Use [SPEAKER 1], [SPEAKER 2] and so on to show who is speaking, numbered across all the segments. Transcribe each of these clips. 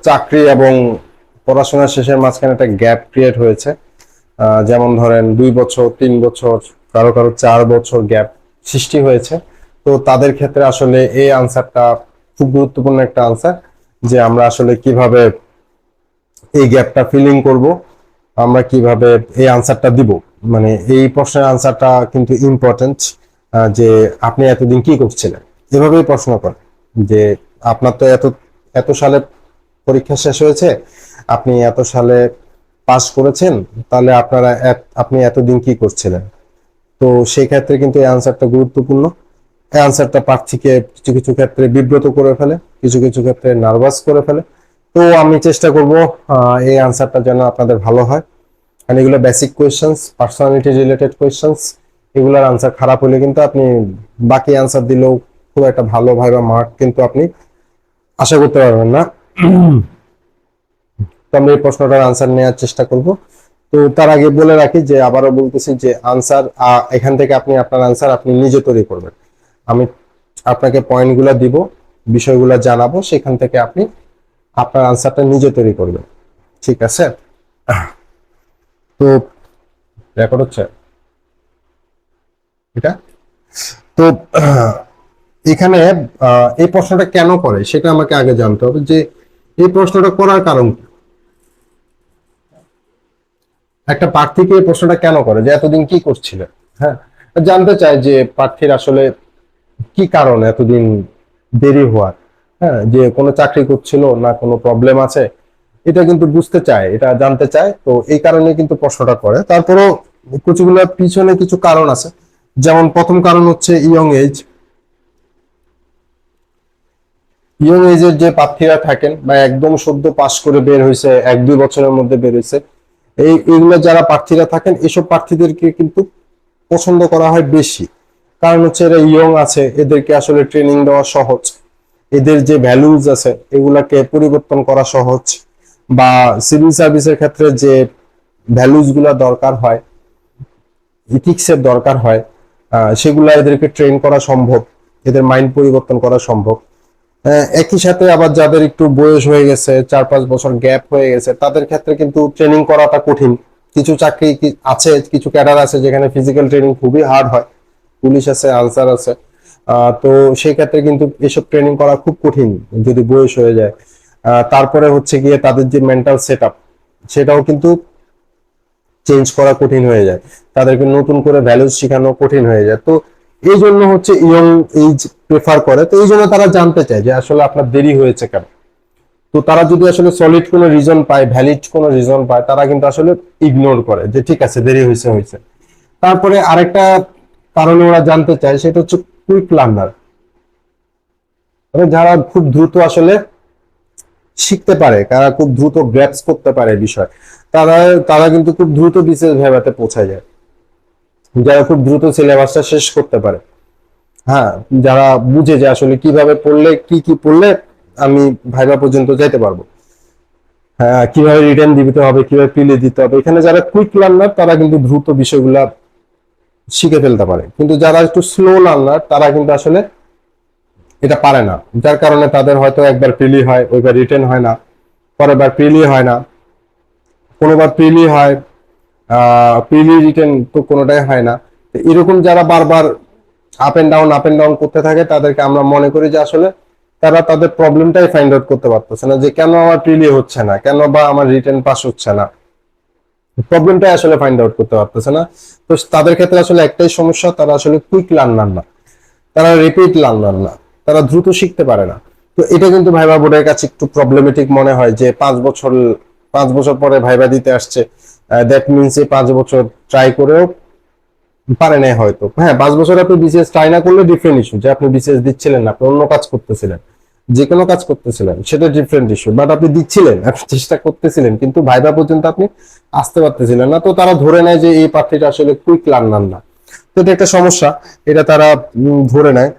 [SPEAKER 1] চাকরি এবং পড়াশোনা শেষের মাঝখানে একটা গ্যাপ ক্রিয়েট হয়েছে। যেমন ধরেন 2 বছর 3 বছর, কারো কারো 4 বছর গ্যাপ সৃষ্টি হয়েছে। তো তাদের ক্ষেত্রে আসলে এই আনসারটা খুব গুরুত্বপূর্ণ একটা আনসার, যে আমরা আসলে কিভাবে এই গ্যাপটা ফিলিং করব, আমরা কিভাবে এই আনসারটা দিব। মানে এই প্রশ্নের আনসারটা কিন্তু ইম্পর্টেন্ট, যে আপনি এতদিন কি করছিলেন, এভাবেই প্রশ্ন করে যে আপনার তো এত এত সালে পরীক্ষা শেষ হয়েছে, আপনি এত সালে পাস করেছেন, তাহলে আপনি এতদিন কি করছিলেন। তো সেই ক্ষেত্রে কিন্তু এই আনসারটা গুরুত্বপূর্ণ। এই আনসারটা প্রার্থীকে কিছু কিছু ক্ষেত্রে বিব্রত করে ফেলে, কিছু কিছু ক্ষেত্রে নার্ভাস করে ফেলে। তো আমি চেষ্টা করব এই আনসারটা যেন আপনাদের ভালো হয়। কারণ এগুলো basic questions, personality related questions. এগুলোর আনসার খারাপ হলে কিন্তু আপনি বাকি আনসার দিলেও খুব একটা ভালো ভাইবা মার্ক কিন্তু আপনি আশা করতে পারবেন না। তো আমরা এই প্রশ্নটার আনসার নেওয়ার চেষ্টা করব। তো তার আগে বলে রাখি, যে আবারও বলতেছি, যে আনসার এখান থেকে আপনি আপনার আনসার আপনি নিজে তৈরি করবেন। আমি আপনাকে পয়েন্টগুলো দিব, বিষয়গুলো জানাবো, সেখান থেকে আপনি আপনার আনসারটা নিজে তৈরি করবেন। ঠিক আছে? তো রেকর্ড হচ্ছে এটা। তো এখানে এই প্রশ্নটা কেন করে সেটা আমাকে আগে জানতে হবে, যে এই প্রশ্নটা করার কারণ কি। একটা প্রার্থীকে এই প্রশ্নটা কেন করে, যে এতদিন কি করছিলেন। হ্যাঁ, জানতে চায় যে প্রার্থীর আসলে কি কারণ এতদিন দেরি হওয়ার। হ্যাঁ, যে কোনো চাকরি করছিল না কোনো প্রবলেম আছে, এটা কিন্তু বুঝতে চায়, এটা জানতে চায়। তো এই কারণে কিন্তু প্রশ্নটা করে। তারপরও কিছুগুলো পিছনে কিছু কারণ আছে। যেমন প্রথম কারণ হচ্ছে ইয়ং এজ। ইয়ং এজের যে প্রার্থীরা থাকেন, বা একদম সদ্য পাশ করে বের হয়েছে, 1-2 বছরের মধ্যে বের হয়েছে, এইগুলো যারা প্রার্থীরা থাকেন, এসব প্রার্থীদেরকে কিন্তু পছন্দ করা হয় বেশি। কারণ হচ্ছে এরা ইয়ং আছে, এদেরকে আসলে ট্রেনিং দেওয়া সহজ, এদের যে ভ্যালুজ আছে এগুলাকে পরিবর্তন করা সহজ, বা সিভিল সার্ভিসের ক্ষেত্রে যে ভ্যালুজ গুলা দরকার হয়, ইথিক্সের দরকার হয়, সেগুলা এদেরকে ট্রেন করা সম্ভব, এদের মাইন্ড পরিবর্তন করা সম্ভব। একই সাথে আবার যাদের একটু বয়স হয়ে গেছে, 4-5 বছর গ্যাপ হয়ে গেছে, তাদের ক্ষেত্রে কিন্তু ট্রেনিং করাটা কঠিন। কিছু চাকরি আছে, কিছু ক্যাডার আছে যেখানে ফিজিক্যাল ট্রেনিং খুবই হার্ড হয়, পুলিশ আছে, আনসার আছে। তো সেই ক্ষেত্রে কিন্তু এসব ট্রেনিং করা খুব কঠিন যদি বয়স হয়ে যায়। তারপরে হচ্ছে গিয়ে তাদের যে মেন্টাল সেট আপ, সেটাও কিন্তু চেঞ্জ করা কঠিন হয়ে যায়, তাদেরকে নতুন করে ভ্যালুজ শেখানো কঠিন হয়ে যায়। তো এই জন্য হচ্ছে ইয়ং এজ প্রেফার করে। তো এই জন্য তারা জানতে চায় যে আসলে আপনার দেরি হয়েছে কেন। তো তারা যদি আসলে সলিড কোনো রিজন পায়, ভ্যালিড কোনো রিজন পায়, তারা কিন্তু আসলে ইগনোর করে, যে ঠিক আছে দেরি হয়েছে হয়েছে। তারপরে আরেকটা কারণে ওরা জানতে চায়, সেটা হচ্ছে কুইক লার্নার। মানে যারা খুব দ্রুত আসলে শিখতে পারে, তারা খুব দ্রুত গ্র্যাপস করতে পারে বিষয়, তারা তারা কিন্তু খুব দ্রুত বিশেষ ভাইভাতে পৌঁছায় যায়। যারা খুব দ্রুত সিলেবাসটা শেষ করতে পারে, হ্যাঁ, যারা বুঝে যে আসলে কিভাবে পড়লে কি কি পড়লে আমি ভাইভা পর্যন্ত যেতে পারবো, হ্যাঁ, কিভাবে রিটেন দিতে হবে, কিভাবে প্রিলি দিতে হবে, এখানে যারা কুইক লার্নার তারা কিন্তু দ্রুত বিষয়গুলা শিখে ফেলতে পারে। কিন্তু যারা একটু স্লো লার্নার তারা কিন্তু আসলে এটা পারে না, যার কারণে তাদের হয়তো একবার প্রিলি হয়, ওইবার রিটেন হয় না, পরের বার প্রিলি হয় না, কোনোবার প্রিলি হয়, প্রিলি রিটেন তো কোনোটাই হয় না। এরকম যারা বারবার আপ এন্ড ডাউন করতে থাকে, তাদেরকে আমরা মনে করি যে আসলে তারা তাদের প্রবলেমটাই ফাইন্ড আউট করতে পারতেছে না, যে কেন আমার প্রিলি হচ্ছে না, কেন বা আমার রিটেন পাস হচ্ছে না, প্রবলেমটাই আসলে ফাইন্ড আউট করতে পারতেছে না। তো তাদের ক্ষেত্রে আসলে একটাই সমস্যা, তারা আসলে কুইক লার্নার না, তারা রিপিট লার্নার না, তারা দ্রুত শিখতে পারে না। তো এটা কিন্তু ভাইবা বোর্ডের কাছে একটু প্রবলেমেটিক মনে হয়, যে 5 বছর পরে ভাইবা দিতে আসছে, দ্যাট মিনস 5 বছর ট্রাই করেও পারে নাই হয়তো। হ্যাঁ, 5 বছর আপনি বিসিএস ট্রাই না করলে ডিফারেন্ট ইস্যু, যে আপনি বিসিএস দিচ্ছিলেন না, আপনি অন্য কাজ করতেছিলেন, যে কোনো কাজ করতেছিলেন, সেটা ডিফারেন্ট ইস্যু। বাট আপনি দিচ্ছিলেন, আপনি চেষ্টা করতেছিলেন, কিন্তু ভাইবা পর্যন্ত আপনি আসতে পারতেছিলেন না। তো তারা ধরে নেয় যে এই প্রার্থীটা আসলে কুইক লার্নার না। তো এটা একটা সমস্যা, এটা তারা ধরে নেয়।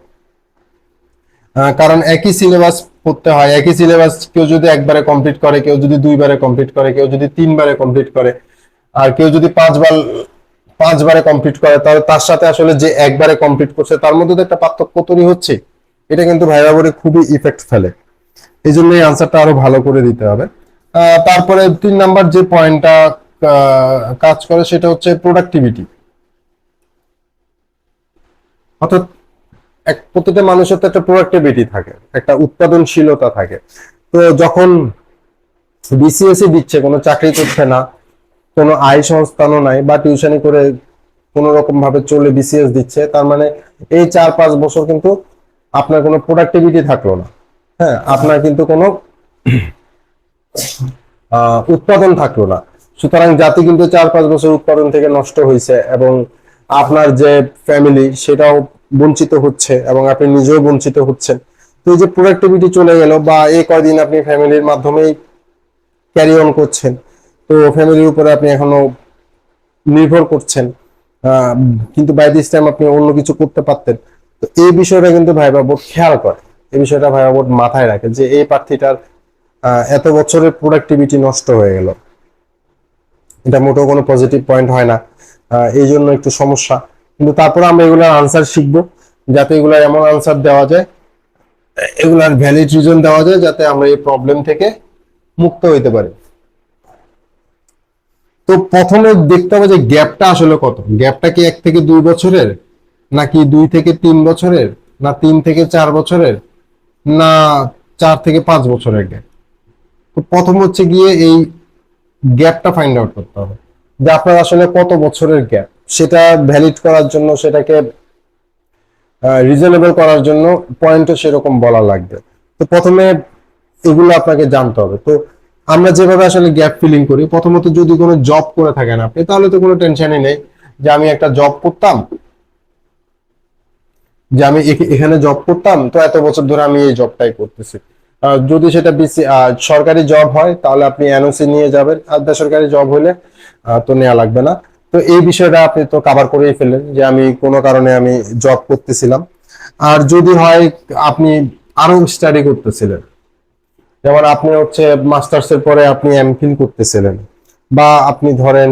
[SPEAKER 1] কারণ একই সিলেবাস পড়তে হয়, একই সিলেবাস কেউ যদি একবারে কমপ্লিট করে, কেউ যদি 2 বারে কমপ্লিট করে, কেউ যদি 3 বারে কমপ্লিট করে, আর কেউ যদি 5বারে কমপ্লিট করে, তাহলে তার সাথে আসলে যে একবারে কমপ্লিট করছে তার মধ্যে তো একটা পার্থক্য তৈরি হচ্ছে। এটা কিন্তু ভাইবা বোর্ডে খুবই ইফেক্ট ফেলে। এই জন্য এই আনসারটা আরো ভালো করে দিতে হবে। তারপরে 3 নাম্বার যে পয়েন্টটা কাজ করে সেটা হচ্ছে প্রোডাক্টিভিটি। অর্থাৎ প্রতিটা মানুষের তো একটা প্রোডাক্টিভিটি থাকে, একটা উৎপাদনশীলতা থাকে। তো যখন বিসিএসই দিচ্ছে, কোনো চাকরি করছে না, কোনো আয় সংস্থানও নাই, বা টিউশনি করে কোন রকম ভাবে চলে বিসিএস দিচ্ছে, তার মানে এই 4-5 বছর কিন্তু আপনার কোনো প্রোডাক্টিভিটি থাকলো না। হ্যাঁ, আপনার কিন্তু কোনো উৎপাদন থাকলো না। সুতরাং জাতি কিন্তু 4-5 বছর উৎপাদন থেকে নষ্ট হয়েছে, এবং আপনার যে ফ্যামিলি সেটাও বঞ্চিত হচ্ছে, এবং আপনি নিজেও বঞ্চিত হচ্ছেন। তো এই যে প্রোডাক্টিভিটি চলে গেল, বা এই কয়দিন আপনি ফ্যামিলির মাধ্যমেই ক্যারি অন করছেন, তো ফ্যামিলির উপরে আপনি এখনো নির্ভর করছেন, আহ, কিন্তু বাই দিস টাইম আপনি অন্য কিছু করতে পারতেন। তো এই বিষয়টা কিন্তু ভাইবা বোর্ড খেয়াল করে, এই বিষয়টা ভাইবা বোর্ড মাথায় রাখে যে এই প্রার্থীটার এত বছরের প্রোডাক্টিভিটি নষ্ট হয়ে গেল। এটা মোটেও কোনো পজিটিভ পয়েন্ট হয় না, এই জন্য একটু সমস্যা। কিন্তু তারপরে আমরা এগুলোর আনসার শিখবো, যাতে এগুলার এমন আনসার দেওয়া যায়, এগুলার ভ্যালিড রিজন দেওয়া যায়, যাতে আমরা এই প্রবলেম থেকে মুক্ত হইতে পারি। তো প্রথমে দেখতে হবে যে গ্যাপটা আসলে কত। গ্যাপটা কি 1 থেকে 2 বছরের, নাকি 2 থেকে 3 বছরের, না 3 থেকে 4 বছরের, না 4 থেকে 5 বছরের গ্যাপ। তো প্রথম হচ্ছে গিয়ে এই গ্যাপটা ফাইন্ড আউট করতে হবে, যে আপনার আসলে কত বছরের গ্যাপ। সেটা ভ্যালিড করার জন্য, সেটাকে রিজনেবল করার জন্য পয়েন্টও সেরকম বলা লাগবে। তো প্রথমে এগুলো আপনাকে জানতে হবে। তো আমরা যেভাবে আসলে গ্যাপ ফিলিং করি, প্রথমত যদি কোনো জব করে থাকেন আপনি, তাহলে তো কোনো টেনশনই নেই যে আমি একটা জব করতাম, যে আমি এখানে জব করতাম, তো এত বছর ধরে আমি এই জবটাই করতেছি। যদি সেটা সরকারি জব হয় তাহলে আপনি এনওসি নিয়ে যাবেন, আর বেসরকারি জব হলে তো নেওয়া লাগবে না। তো এই বিষয়টা আপনি তো কভার করেই ফেললেন যে আমি কোনো কারণে আমি জব করতেছিলাম। আর যদি হয় আপনি আরো স্টাডি করতেছিলেন, যেমন আপনি হচ্ছে মাস্টার্স এর পরে আপনি এমফিল করতেছিলেন, বা আপনি ধরেন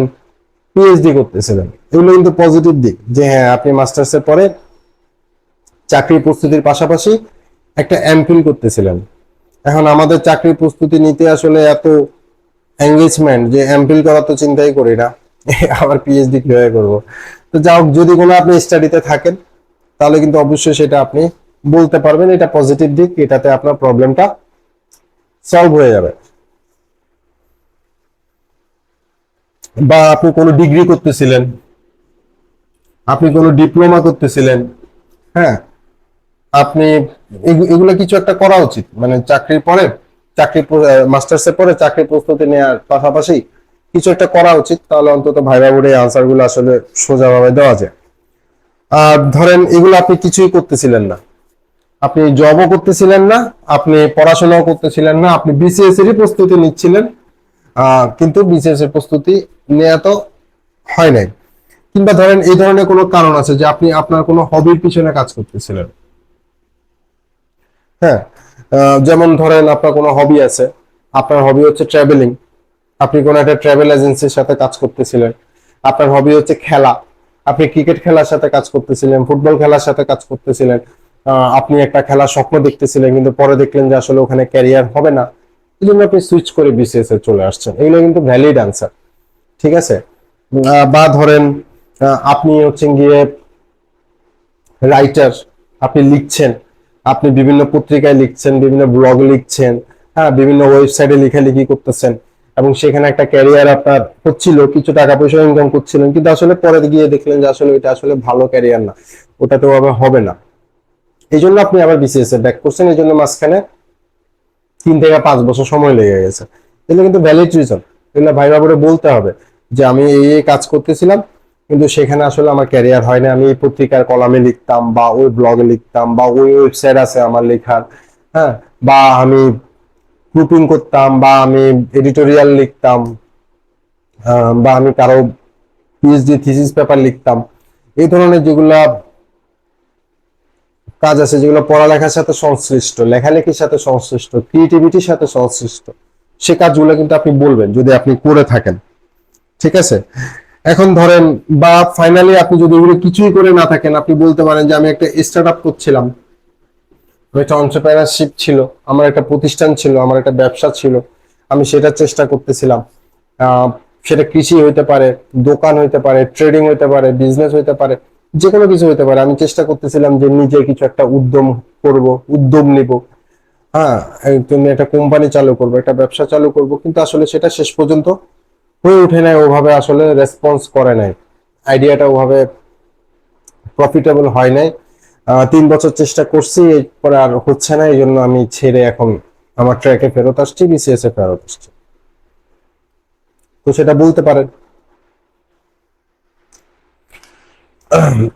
[SPEAKER 1] পিএইচডি করতেছিলেন, এগুলো কিন্তু পজিটিভ দিক, যে হ্যাঁ আপনি মাস্টার্স এর পরে চাকরির প্রস্তুতির পাশাপাশি একটা এমফিল করতেছিলেন। এখন আমাদের চাকরির প্রস্তুতি নিতে আসলে এত এঙ্গেজমেন্ট যে এমফিল করার তো চিন্তাই করি না, আবার পিএইচডি কিভাবে করবো। তো যাই হোক, যদি কোনো আপনি স্টাডিতে থাকেন তাহলে কিন্তু অবশ্যই সেটা আপনি বলতে পারবেন, এটা পজিটিভ দিক, এটাতে আপনার প্রবলেমটা সলভ হয়ে যাবে। বা আপনি কোনো ডিগ্রি করতেছিলেন, আপনি কোনো ডিপ্লোমা করতেছিলেন, হ্যাঁ, আপনি এগুলো কিছু একটা করা উচিত, মানে চাকরির পরে, চাকরি মাস্টার্স এর পরে চাকরির প্রস্তুতি নেওয়ার পাশাপাশি কিছু একটা করা উচিত, তাহলে অন্তত ভাইবা বোর্ডে আনসার গুলো আসলে সোজাভাবে দেওয়া যায়। আর ধরেন এগুলো আপনি কিছুই করতেছিলেন না, আপনি জবও করতেছিলেন না, আপনি পড়াশোনাও করতেছিলেন না, আপনি বিসিএস এরই প্রস্তুতি নিচ্ছিলেন, কিন্তু বিসিএস এর প্রস্তুতি নেওয়া তো হয় নাই। কিংবা ধরেন এই ধরনের কোনো কারণ আছে যে আপনি আপনার কোনো হবির পিছনে কাজ করতেছিলেন। হ্যাঁ, যেমন ধরেন আপনার কোনো হবি আছে, আপনার হবি হচ্ছে ট্রাভেলিং, আপনি কোনো একটা ট্রাভেল এজেন্সির সাথে কাজ করতেছিলেন। আপনার হবি হচ্ছে খেলা, আপনি ক্রিকেট খেলার সাথে কাজ করতেছিলেন, ফুটবল খেলার সাথে কাজ করতেছিলেন। আপনি একটা খেলার স্বপ্ন দেখতেছিলেন, কিন্তু পরে দেখলেন যে আসলে ওখানে ক্যারিয়ার হবে না, এই জন্য আপনি সুইচ করে বিসিএস এ চলে আসছেন। এগুলো কিন্তু ভ্যালিড আনসার, ঠিক আছে। বা ধরেন আপনি হচ্ছেন গিয়ে রাইটার, আপনি লিখছেন, আপনি বিভিন্ন পত্রিকায় লিখছেন, বিভিন্ন ব্লগ লিখছেন, হ্যাঁ, বিভিন্ন ওয়েবসাইটে লেখালেখি করতেছেন, এবং সেখানে একটা ক্যারিয়ার আপনার হচ্ছিল, কিছু টাকা পয়সা ইনকাম করছিলেন, কিন্তু আসলে পরে গিয়ে দেখলেন যে আসলে এটা আসলে ভালো ক্যারিয়ার না, ওটাতে আবার হবে না। এই জন্য আপনি আবার বিসিএস এ ব্যাক করছেন, এই জন্য মাঝখানে 3 থেকে 5 বছর সময় লেগে গেছে। এগুলো কিন্তু ভ্যালিড রিজন, এগুলো ভাইবা করে বলতে হবে যে আমি এই কাজ করতেছিলাম, কিন্তু সেখানে আসলে আমার ক্যারিয়ার হয় না। আমি এই পত্রিকার কলামে লিখতাম, বা ওই ব্লগে লিখতাম, বা ওই ওয়েবসাইট আছে আমার লেখার, হ্যাঁ, বা আমি গ্রুপিং করতাম, বা আমি এডিটোরিয়াল লিখতাম, বা আমি কারো পিএইচডি থিসিস পেপার লিখতাম। এই ধরনের যেগুলা কাজ আছে, যেগুলো পড়ালেখার সাথে সংশ্লিষ্ট, লেখালেখির সাথে সংশ্লিষ্ট, ক্রিয়েটিভিটির সাথে সংশ্লিষ্ট, সে কাজগুলো কিন্তু আপনি বলবেন যদি আপনি করে থাকেন, ঠিক আছে। এখন ধরেন, বা ফাইনালি আপনি যদি এগুলো কিছুই করে না থাকেন, আপনি বলতে পারেন যে আমি একটা স্টার্ট আপ করছিলাম, একটা এন্টারপ্রেনারশিপ ছিল, আমার একটা প্রতিষ্ঠান ছিল, আমার একটা ব্যবসা ছিল, আমি সেটা চেষ্টা করতেছিলাম। আহ, সেটা কৃষি হইতে পারে, দোকান হইতে পারে, ট্রেডিং হইতে পারে, বিজনেস হইতে পারে, যে কোনো কিছু হইতে পারে। আমি চেষ্টা করতেছিলাম যে নিজে কিছু একটা উদ্যম করব, উদ্যম নিব। হ্যাঁ, তুমি একটা কোম্পানি চালু করবো, একটা ব্যবসা চালু করব, কিন্তু আসলে সেটা শেষ পর্যন্ত হয়ে ওঠে নাই, ওভাবে আসলে রেসপন্স করে নাই, আইডিয়াটা ওভাবে প্রফিটেবল হয় নাই। 3 বছর চেষ্টা করছি, এরপরে আর হচ্ছে না, এই জন্য আমি ছেড়ে এখন আমার ট্র্যাকে ফেরত আসছি, বিসিএস এ ফেরত আসছি। তো সেটা বলতে পারেন।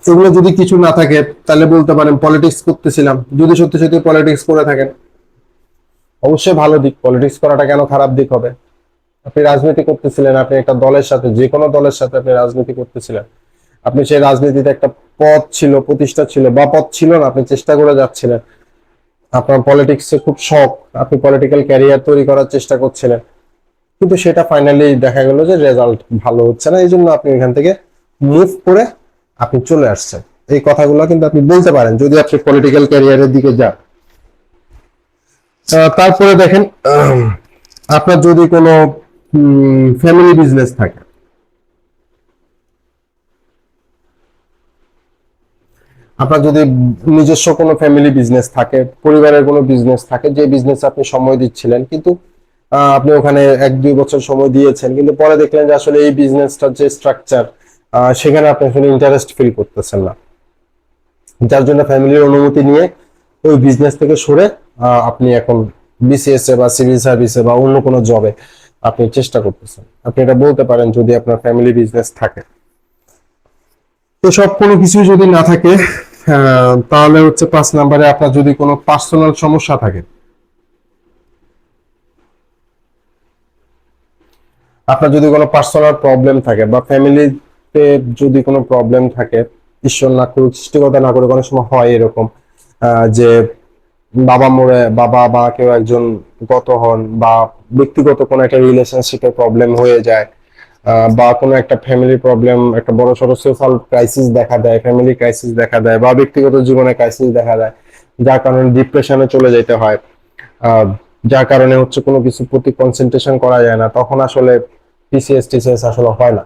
[SPEAKER 1] এগুলো যদি কিছু না থাকে তাহলে বলতে পারেন পলিটিক্স করতেছিলাম। যদি সত্যি সত্যি পলিটিক্স করে থাকেন, অবশ্যই ভালো দিক, পলিটিক্স করাটা কেন খারাপ দিক হবে? আপনি রাজনীতি করতেছিলেন, আপনি একটা দলের সাথে, যে কোনো দলের সাথে আপনি রাজনীতি করতেছিলেন, আপনি সেই রাজনীতিতে একটা পদ ছিল, প্রতিষ্ঠা ছিল, বা পদ ছিল না, আপনি চেষ্টা করে যাচ্ছিলেন, আপনার পলিটিক্সে খুব শখ, আপনি পলিটিক্যাল ক্যারিয়ার তৈরি করার চেষ্টা করছিলেন, কিন্তু সেটা ফাইনালি দেখা গেল যে রেজাল্ট ভালো হচ্ছে না, এই জন্য আপনি এখান থেকে মুভ করে আপনি চলে আসছেন। এই কথাগুলো কিন্তু আপনি বলতে পারেন যদি আপনি পলিটিক্যাল ক্যারিয়ারের দিকে যান। তারপরে দেখেন, আপনার যদি কোনো ফ্যামিলি বিজনেস থাকে, আপনার যদি নিজস্ব কোনো ফ্যামিলি বিজনেস থাকে, পরিবারের কোনো বিজনেস থাকে, যে বিজনেস আপনি সময় দিচ্ছিলেন, কিন্তু আপনি ওখানে 1-2 বছর সময় দিয়েছেন, কিন্তু পরে দেখলেন যে আসলে এই বিজনেসটার যে স্ট্রাকচার, সেখানে আপনি আসলে ইন্টারেস্ট ফিল করতেছেন না, যার জন্য ফ্যামিলির অনুমতি নিয়ে ওই বিজনেস থেকে সরে আপনি এখন বিসিএস এ বা সিভিল সার্ভিসে বা অন্য কোনো জবে আপনি চেষ্টা করতেছেন। আপনি এটা বলতে পারেন যদি আপনার ফ্যামিলি বিজনেস থাকে। তো সব কোনো কিছু যদি না থাকে, তাহলে হচ্ছে 5 নম্বরে আপনার যদি কোনো পার্সোনাল সমস্যা থাকে, আপনার যদি কোনো পার্সোনাল প্রবলেম থাকে বা ফ্যামিলিতে যদি কোনো প্রবলেম থাকে, ঈশ্বর না করুক, সৃষ্টিকর্তা না করুক, অনেক সময় হয় এরকম, যে বাবা মরে, বাবা বা কেউ একজন গত হন, বা ব্যক্তিগত কোনো একটা রিলেশনশিপে প্রবলেম হয়ে যায়, বা কোনো একটা ফ্যামিলি প্রবলেম, একটা বড় সড়ো সোশ্যাল ক্রাইসিস দেখা দেয়, ফ্যামিলি ক্রাইসিস দেখা দেয়, বা ব্যক্তিগত জীবনে ক্রাইসিস দেখা দেয়, যার কারণে ডিপ্রেশনে চলে যেতে হয়, আহ, যার কারণে হচ্ছে কোনো কিছু প্রতি কনসেন্ট্রেশন করা যায় না, তখন আসলে পিসিএস টিসিএস আসলে হয় না।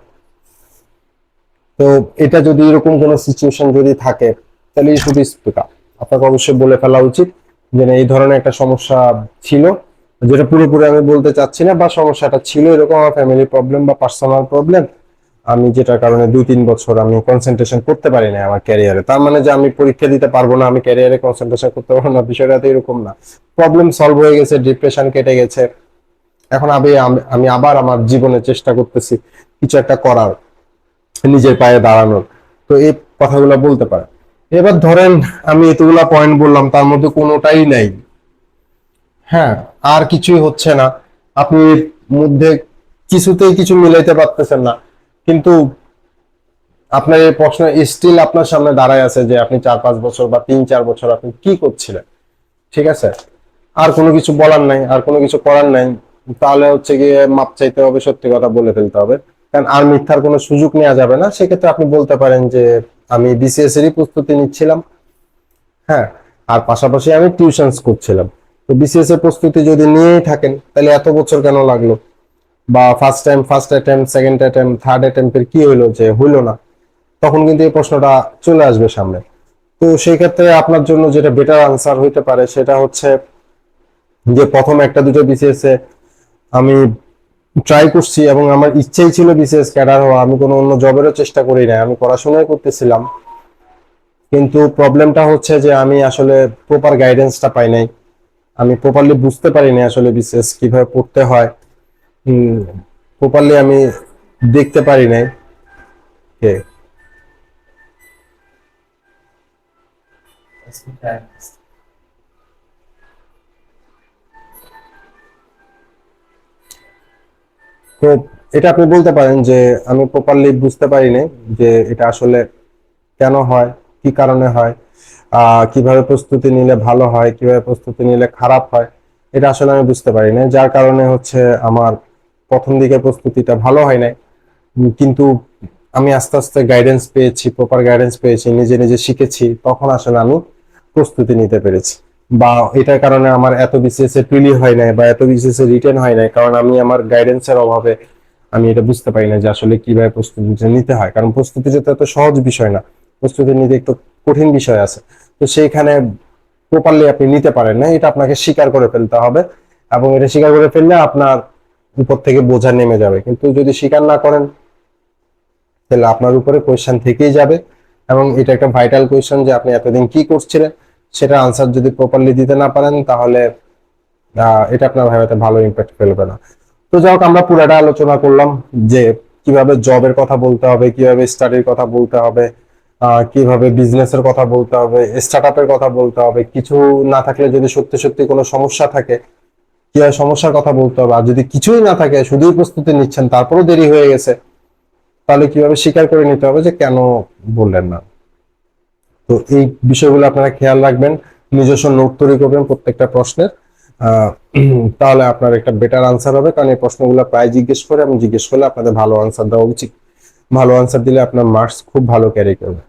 [SPEAKER 1] তো এটা যদি এরকম কোনো সিচুয়েশন যদি থাকে, তাহলে ইউ শুড স্পিক আপ। আপনাকে অবশ্যই বলে ফেলা উচিত যে না, এই ধরনের একটা সমস্যা ছিল, যেটা পুরোপুরি আমি বলতে চাচ্ছি না, বা সমস্যাটা ছিল এরকম, আমার ফ্যামিলি প্রবলেম বা পার্সোনাল প্রবলেম, আমি যেটার কারণে 2-3 বছর আমি কনসেন্ট্রেশন করতে পারি না আমার ক্যারিয়ারে, তার মানে যে আমি পরীক্ষা দিতে পারবো না, আমি ক্যারিয়ারে কনসেন্ট্রেশন করতে পারবো না, বিষয়টা তো এরকম না। প্রবলেম সলভ হয়ে গেছে, ডিপ্রেশন কেটে গেছে, এখন আমি আমি আবার আমার জীবনে চেষ্টা করতেছি কিছু একটা করার, নিজের পায়ে দাঁড়ানোর। তো এই কথাগুলো বলতে পারে। এবার ধরেন আমি এতগুলা পয়েন্ট বললাম, তার মধ্যে কোনোটাই নাই, হ্যাঁ, আর কিছুই হচ্ছে না, আপনি মধ্যে কিছুতেই কিছু মিলাইতে পারতেছেন না, কিন্তু আপনার এই প্রশ্ন স্টিল আপনার সামনে দাঁড়ায় আছে যে আপনি 4-5 বছর বা 3-4 বছর আপনি কি করছিলেন। ঠিক আছে, আর কোনো কিছু বলার নাই, আর কোনো কিছু করার নাই, তাহলে হচ্ছে গিয়ে মাপ চাইতে হবে, সত্যি কথা বলে ফেলতে হবে, কারণ আর মিথ্যার কোনো সুযোগ নেওয়া যাবে না। সেক্ষেত্রে আপনি বলতে পারেন যে আমি বিসিএস এরই প্রস্তুতি নিচ্ছিলাম, হ্যাঁ, আর পাশাপাশি আমি টিউশনস করছিলাম। তো বিসিএস এর প্রস্তুতি যদি নিয়েই থাকেন, তাহলে এত বছর কেন লাগলো? বা first attempt, second attempt, third অ্যাটেম্পের কি হইলো যে হইলো না? তখন কিন্তু এই প্রশ্নটা চলে আসবে সামনে। তো সেই ক্ষেত্রে আপনার জন্য যেটা বেটার আনসার হইতে পারে সেটা হচ্ছে যে প্রথম 1-2টা বিসিএস এ আমি ট্রাই করছি, এবং আমার ইচ্ছেই ছিল বিসিএস ক্যাডার হওয়া, আমি কোনো অন্য জবেরও চেষ্টা করি নাই, আমি পড়াশোনাই করতেছিলাম। কিন্তু প্রবলেমটা হচ্ছে যে আমি আসলে প্রপার গাইডেন্সটা পাই নাই, আমি প্রপারলি বুঝতে পারিনি আসলে বিসিএস কিভাবে পড়তে হয়, প্রপারলি আমি দেখতে পারি নাই। কে তো এটা আপনি বলতে পারেন যে আমি প্রপারলি বুঝতে পারি নাই যে এটা আসলে কেন হয়, কি কারণে হয়, কিভাবে প্রস্তুতি নিলে ভালো হয়, কিভাবে প্রস্তুতি নিলে খারাপ হয়, এটা আসলে আমি বুঝতে পারি না, যার কারণে হচ্ছে আমার প্রথম দিকে প্রস্তুতিটা ভালো হয় নাই। কিন্তু আমি আস্তে আস্তে গাইডেন্স পেয়েছি, প্রপার গাইডেন্স পেয়েছি, নিজে নিজে শিখেছি, তখন আসলে আমি প্রস্তুতি নিতে পেরেছি। বা এটার কারণে আমার এত বিসিএস এ প্রিলি হয় নাই বা এত বিসিএস এ রিটেন হয় নাই, কারণ আমি আমার গাইডেন্সের অভাবে আমি এটা বুঝতে পারি না যে আসলে কিভাবে প্রস্তুতি নিতে হয়। কারণ প্রস্তুতি তো এত সহজ বিষয় না, প্রস্তুতি নিতে একটু কঠিন বিষয় আছে। তো সেইখানে প্রপারলি আপনি নিতে পারেন না, এটা আপনাকে স্বীকার করে ফেলতে হবে। এবং এটা স্বীকার করে ফেললে আপনার উপর থেকে বোঝা নেমে যাবে। কিন্তু যদি স্বীকার না করেন তাহলে আপনার উপরে কোয়েশ্চেন থেকেই যাবে। এবং এটা একটা ভাইটাল কোয়েশ্চেন যে আপনি এতদিন কি করছিলেন, সেটা আনসার যদি প্রপারলি দিতে না পারেন তাহলে এটা আপনার ভাইভাতে ভালো ইম্প্যাক্ট ফেলবে না। তো যাই হোক, আমরা পুরাটা আলোচনা করলাম যে কিভাবে জবের কথা বলতে হবে, কিভাবে স্টাডির কথা বলতে হবে, কিভাবে বিজনেসের কথা বলতে হবে, স্টার্ট আপের কথা বলতে হবে, কিছু না থাকলে যদি সত্যি সত্যি কোনো সমস্যা থাকে কিভাবে সমস্যার কথা বলতে হবে, আর যদি কিছুই না থাকে শুধুই প্রস্তুতি নিচ্ছেন তারপরও দেরি হয়ে গেছে, তাহলে কিভাবে স্বীকার করে নিতে হবে যে কেন বললেন না। তো এই বিষয়গুলো আপনারা খেয়াল রাখবেন, নিজস্ব নোট তৈরি করবেন প্রত্যেকটা প্রশ্নের। আহ, তাহলে আপনার একটা বেটার আনসার হবে, কারণ এই প্রশ্নগুলো প্রায় জিজ্ঞেস করে এবং জিজ্ঞেস করলে আপনাদের ভালো আনসার দেওয়া উচিত। ভালো আনসার দিলে আপনার মার্কস খুব ভালো ক্যারি করবে।